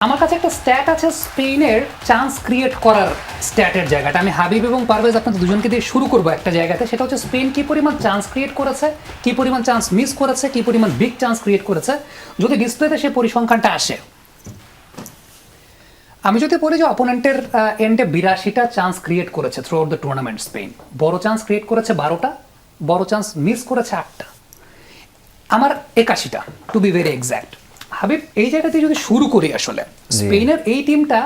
আমার কাছে একটা স্ট্যাট আছে স্পেনের চান্স ক্রিয়েট করার স্ট্যাটের জায়গাটা। আমি হাবিব এবং পারভেজ আপনাদের দুজনকে দিয়ে শুরু করবো একটা জায়গাতে, সেটা হচ্ছে স্পেন কি পরিমাণ চান্স ক্রিয়েট করেছে, কি পরিমাণ চান্স মিস করেছে, কি পরিমাণ বিগ চান্স ক্রিয়েট করেছে। যদি ডিসপ্লেতে সেই পরিসংখ্যানটা আসে, আমি যদি বলি যে অপোনেন্টের এন্ডে 82টা চান্স ক্রিয়েট করেছে throughout the tournament Spain, বড় চান্স ক্রিয়েট করেছে 12টা, বড় চান্স মিস করেছে 8টা, আমার 81টা to be very exact. Habib, এই জায়গাতে যদি শুরু করি, আসলে স্পেনের এই টিমটা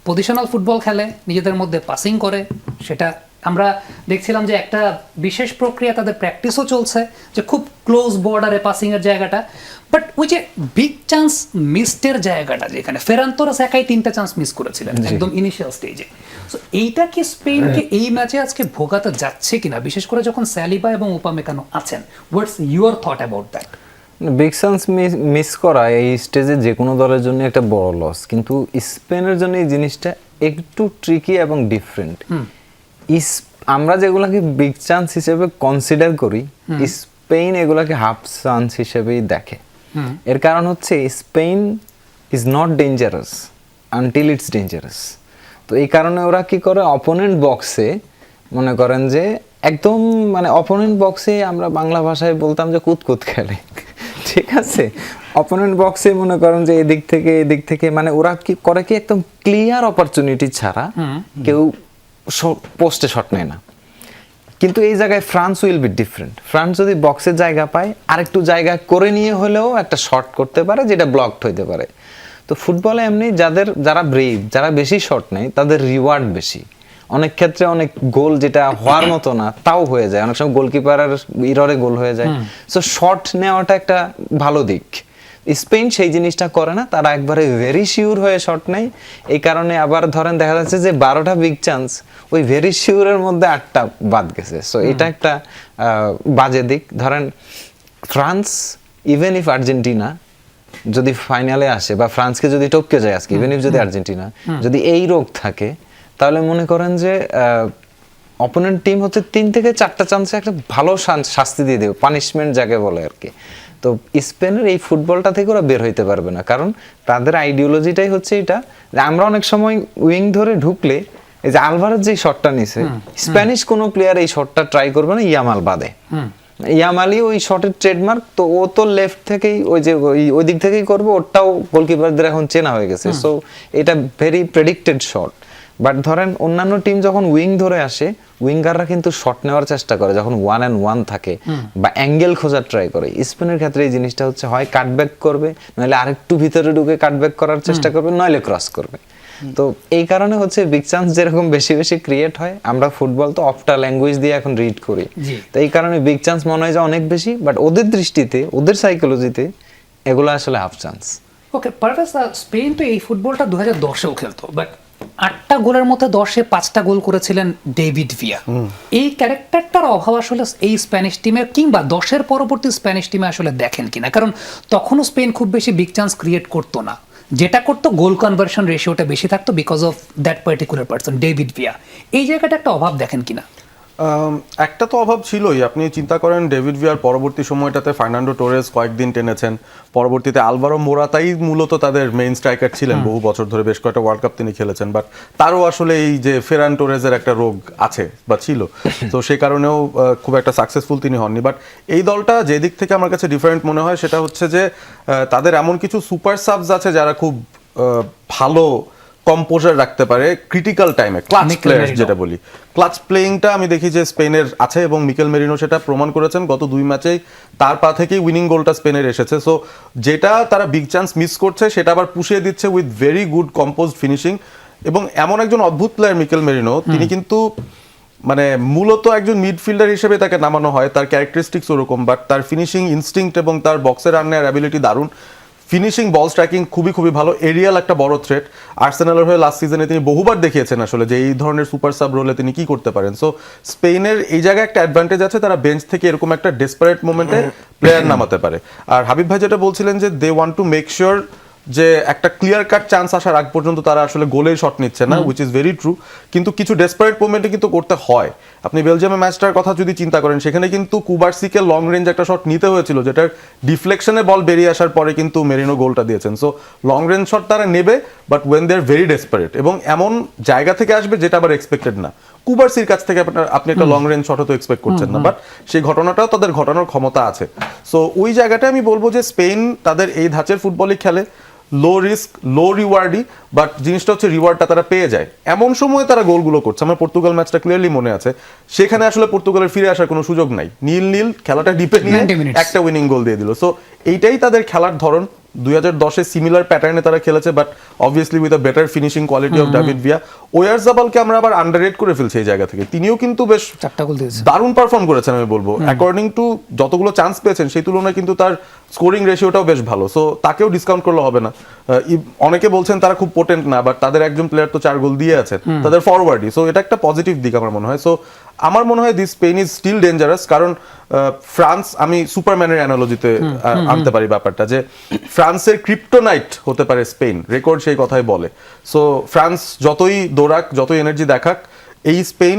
পজিশনাল ফুটবল খেলে, নিজেদের মধ্যে পাসিং করে, সেটা আমরা দেখছিলাম যে একটা বিশেষ প্রক্রিয়া তাদের প্র্যাকটিসও চলছে, যে খুব ক্লোজ বর্ডারে পাসিংয়ের জায়গাটা। বাট ওই যে বিগ চান্স মিসটের জায়গাটা, যেখানে ফেরান তোরাস একাই 3টা চান্স মিস করেছিলেন একদম ইনিশিয়াল স্টেজে, সো এইটা কি স্পেনকে এই ম্যাচে আজকে ভোগাতে যাচ্ছে কিনা, বিশেষ করে যখন সালিবা এবং উপামেকানো আছেন? What's your thought about that? Big chance miss করা এই স্টেজে যে কোনো দলের জন্য একটা বড় লস, কিন্তু স্পেনের জন্য এই জিনিসটা একটু ট্রিকি এবং ডিফারেন্ট। আমরা যেগুলোকে বিগ চান্স হিসেবে কনসিডার করি, স্পেন এগুলোকে হাফ চান্স হিসেবেই দেখে। এর কারণ হচ্ছে Spain is not dangerous until it's dangerous. তো এই কারণে ওরা কি করে, অপোনেন্ট বক্সে মনে করেন যে একদম মানে অপোনেন্ট বক্সে আমরা বাংলা ভাষায় বলতাম যে কুতকুত খেলে, ঠিক আছে? অপোনেন্ট বক্সে মনে করেন যে এদিক থেকে মানে ওরা কি করে কি একদম ক্লিয়ার অপরচুনিটি ছাড়া কেউ পোস্টে শট নেয় না। কিন্তু এই জায়গায় France will be different. France যদি বক্সের জায়গা পায়, আরেকটু জায়গা করে নিয়ে হলেও একটা শট করতে পারে যেটা ব্লকড হইতে পারে। তো ফুটবলে এমনি যারা ব্রেভ, যারা বেশি শট নেয়, তাদের রিওয়ার্ড বেশি। অনেক ক্ষেত্রে অনেক গোল যেটা হওয়ার মতো না তাও হয়ে যায়, অনেক সময় গোলকিপারের ইররে গোল হয়ে যায়। সো শট নেওয়াটা একটা ভালো দিক। স্পেন সেই জিনিসটা করে না, তারা একবারে ভেরি শিওর হয়ে শট নেয়। এই কারণে আবার ধরেন দেখা যাচ্ছে যে 12টা বিগ চান্স, ওই ভেরি শিওরের মধ্যে 8টা বাদ গেছে। সো এটা একটা বাজে দিক। ধরেন ফ্রান্স, ইভেন ইফ আর্জেন্টিনা যদি ফাইনালে আসে বা ফ্রান্সকে যদি টপকে যায় আজকে, ইভেন ইফ যদি আর্জেন্টিনা যদি এই রোগ থাকে, তাহলে মনে করেন যে অপোনেন্ট টিম হচ্ছে 3 থেকে 4টা চান্সে একটা ভালো শাস্তি দিয়ে দেবে, পানিশমেন্ট যাকে বলে আর কি। তো স্পেনের এই ফুটবলটা থেকে ওরা বের হইতে পারবে না, কারণ তাদের আইডিওলজিটাই হচ্ছে এটা যে আমরা অনেক সময় উইং ধরে ঢুকলে, এই যে আলভারেজ যে শটটা নিছে, স্প্যানিশ কোনো প্লেয়ার এই শটটা ট্রাই করবে না ইয়ামাল বাদে। ইয়ামালি ওই শটের ট্রেডমার্ক, তো ও তো লেফট থেকেই ওই দিক থেকেই করবে, ওটাও গোলকিপারদের এখন চেনা হয়ে গেছে। সো এটা ভেরি প্রেডিক্টেড শট। বাট ধরেন অন্যান্য টিম যখন উইং ধরে আসে, উইঙ্গাররা কিন্তু শট নেওয়ার চেষ্টা করে যখন 1-on-1 থাকে বা অ্যাঙ্গেল খোঁজার ট্রাই করে। স্পেনের ক্ষেত্রে এই জিনিসটা হচ্ছে হয় কাটব্যাক করবে, নইলে আরেকটু ভিতরে ঢুকে কাটব্যাক করার চেষ্টা করবে, নইলে ক্রস করবে। তো এই কারণে হচ্ছে বিগ চান্স যেরকম বেশি বেশি ক্রিয়েট হয়, আমরা ফুটবল তো অফটা ল্যাঙ্গুয়েজ দিয়ে এখন রিড করি, তো এই কারণে বিগ চান্স মনে হয় যে অনেক বেশি, বাট ওদের দৃষ্টিতে, ওদের সাইকোলজিতে এগুলো আসলে হাফ চান্স। ওকে পারভেজ, স্পেন তো এই ফুটবলটা 2010-এও খেলতো, বাট 8টা গোলের মধ্যে 10-এ 5টা গোল করেছিলেন ডেভিড ভিয়া। এই ক্যারেক্টারটার অভাব আসলে এই স্প্যানিশ টিমের কিংবা 10-এর পরবর্তী স্প্যানিশ টিমে আসলে দেখেন কিনা? কারণ তখনও স্পেন খুব বেশি বিগ চান্স ক্রিয়েট করতো না, যেটা করতো গোল কনভার্সন রেশিওটা বেশি থাকতো because of that particular person David Villa. এই জায়গাটা একটা অভাব দেখেন কিনা? একটা তো অভাব ছিলই। আপনি চিন্তা করেন ডেভিড ভিয়ার পরবর্তী সময়টাতে ফার্নান্ডো টোরেস কয়েকদিন টেনেছেন, পরবর্তীতে আলভারো মোরাতাই মূলত তাদের মেইন স্ট্রাইকার ছিলেন বহু বছর ধরে, বেশ কয়েকটা ওয়ার্ল্ড কাপ তিনি খেলেছেন। বাট তারও আসলে এই যে ফেরান টোরেজের একটা রোগ আছে বা ছিল, তো সেই কারণেও খুব একটা সাকসেসফুল তিনি হননি। বাট এই দলটা যে দিক থেকে আমার কাছে ডিফারেন্ট মনে হয় সেটা হচ্ছে যে তাদের এমন কিছু সুপার সাবস আছে যারা খুব ভালো কম্পোজার রাখতে পারে ক্রিটিক্যাল টাইমে, ক্লাচ প্লেয়ার যেটা বলি। ক্লাচ প্লেইংটা আমি দেখি যে স্পেনের আছে, এবং মিকেল মেরিনো সেটা প্রমাণ করেছেন গত 2 ম্যাচেই। তার পা থেকেই উইনিং গোলটা স্পেনের এসেছে। সো যেটা তারা বিগ চান্স মিস করছে সেটা আবার পুষিয়ে দিচ্ছে with very good composed finishing. এবং এমন একজন অদ্ভুত প্লেয়ার মিকেল মেরিনো, তিনি কিন্তু মানে মূলত একজন মিডফিল্ডার হিসেবে তাকে নামানো হয়, তার ক্যারেক্টারিস্টিক্স ওরকম, বাট তার ফিনিশিং ইনস্টিংক্ট এবং তার বক্সে রান নেওয়ার অ্যাবিলিটি দারুণ। ফিনিশিং, বল স্ট্রাইকিং খুবই খুবই ভালো, এরিয়াল একটা বড় থ্রেট। আর্সেনালের হয়ে লাস্ট সিজনে তিনি বহুবার দেখিয়েছেন আসলে যে এই ধরনের সুপার সাব রোলে তিনি কি করতে পারেন। সো স্পেনের এই জায়গায় একটা অ্যাডভান্টেজ আছে, তারা বেঞ্চ থেকে এরকম একটা ডেসপারেট মোমেন্টে প্লেয়ার নামাতে পারে। আর হাবিব ভাই যেটা বলছিলেন যে they want to make sure যে একটা ক্লিয়ার কাট চান্স আসার আগ পর্যন্ত তারা আসলে গোলের শট নিচ্ছে না, উইচ ইজ ভেরি ট্রু। কিন্তু কিছু ডেসপারেট মোমেন্টে কিন্তু করতে হয়। আপনি বেলজিয়ামের ম্যাচটার কথা যদি চিন্তা করেন, সেখানে কিন্তু কুবার্সিকে লং রেঞ্জ একটা শট নিতে হয়েছিল, যেটার ডিফ্লেকশনে বল বেরিয়ে আসার পরে কিন্তু মেরিনো গোলটা দিয়েছেন। সো লং রেঞ্জ শট তারা নেবে, but when they are very desperate, এবং এমন জায়গা থেকে আসবে যেটা আবার এক্সপেক্টেড না। কুবার্সির কাছ থেকে আপনি একটা লং রেঞ্জ শট তো এক্সপেক্ট করছেন না, বাট সেই ঘটনাটাও তাদের ঘটানোর ক্ষমতা আছে। সো ওই জায়গাটা আমি বলবো যে স্পেন তাদের এই ধাঁচের ফুটবলই খেলে, লো রিস্ক লো রিওয়ার্ডই, বাট জিনিসটা হচ্ছে রিওয়ার্ডটা তারা পেয়ে যায়। এমন সময় তারা গোলগুলো করছে, আমার পর্তুগাল ম্যাচটা ক্লিয়ারলি মনে আছে, সেখানে আসলে পর্তুগালের ফিরে আসার কোনো সুযোগ নাই, নীল খেলাটা ডিপে নিয়ে 90 minutes। একটা উইনিং গোল দিয়ে দিল। সো এইটাই তাদের খেলার ধরন। 2010-এ সিমিলার প্যাটার্নে তারা খেলেছে, but obviously with a better finishing quality of David Villa. ওয়ারজাবালকে আমরা আবার আন্ডাররেট করে ফেলছি এই জায়গা থেকে, তিনিও কিন্তু বেশ 4টা গোল দিয়েছে। দারুণ পারফর্ম করেছেন আমি বলবো। অ্যাকর্ডিং টু যতগুলো চান্স পেয়েছেন সেই তুলনায় কিন্তু তার স্কোরিং রেশিওটাও বেশ ভালো। সো তাকেও ডিসকাউন্ট করলে হবে না। অনেকে বলছেন তারা খুব পোটেন্ট না, বাট তাদের একজন প্লেয়ার তো 4 গোল দিয়ে আছেন, তাদের ফরওয়ার্ডই। সো এটা একটা পজিটিভ দিক আমার মনে হয়। সো আমার মনে হয় this Spain is still dangerous, কারণ ফ্রান্স, আমি সুপারম্যানের অ্যানালজিতে আনতে পারি ব্যাপারটা, যে ফ্রান্সের ক্রিপ্টোনাইট হতে পারে স্পেন, রেকর্ড সেই কথাই বলে। সো ফ্রান্স যতই দৌড়াক, যতই এনার্জি দেখাক, এই স্পেন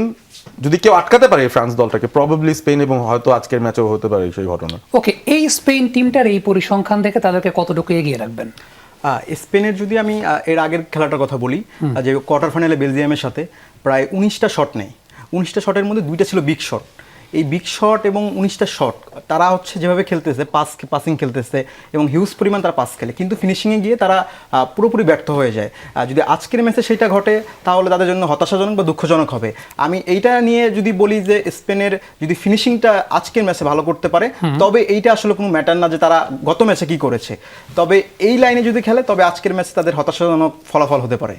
যদি কেউ আটকাতে পারে এই ফ্রান্স দলটাকে, প্রবাবলি স্পেন, এবং হয়তো আজকের ম্যাচেও হতে পারে সেই ঘটনা। ওকে, এই স্পেন টিমটার এই পরিসংখ্যান দেখে তাদেরকে কতটুকু এগিয়ে রাখবেন? স্পেনের যদি আমি এর আগের খেলাটার কথা বলি, যে কোয়ার্টার ফাইনালে বেলজিয়ামের সাথে প্রায় 19টা শট নেয়, 19টা শটের মধ্যে 2টা ছিল বিগ শট। এই বিগ শট এবং 19টা শট তারা হচ্ছে যেভাবে খেলতেছে, পাসিং খেলতেছে এবং হিউজ পরিমাণ তারা পাস খেলে, কিন্তু ফিনিশিংয়ে গিয়ে তারা পুরোপুরি ব্যর্থ হয়ে যায়। যদি আজকের ম্যাচে সেটা ঘটে তাহলে তাদের জন্য হতাশাজনক বা দুঃখজনক হবে। আমি এইটা নিয়ে যদি বলি যে স্পেনের যদি ফিনিশিংটা আজকের ম্যাচে ভালো করতে পারে, তবে এইটা আসলে কোনো ম্যাটার না যে তারা গত ম্যাচে কি করেছে, তবে এই লাইনে যদি খেলে তবে আজকের ম্যাচে তাদের হতাশাজনক ফলাফল হতে পারে।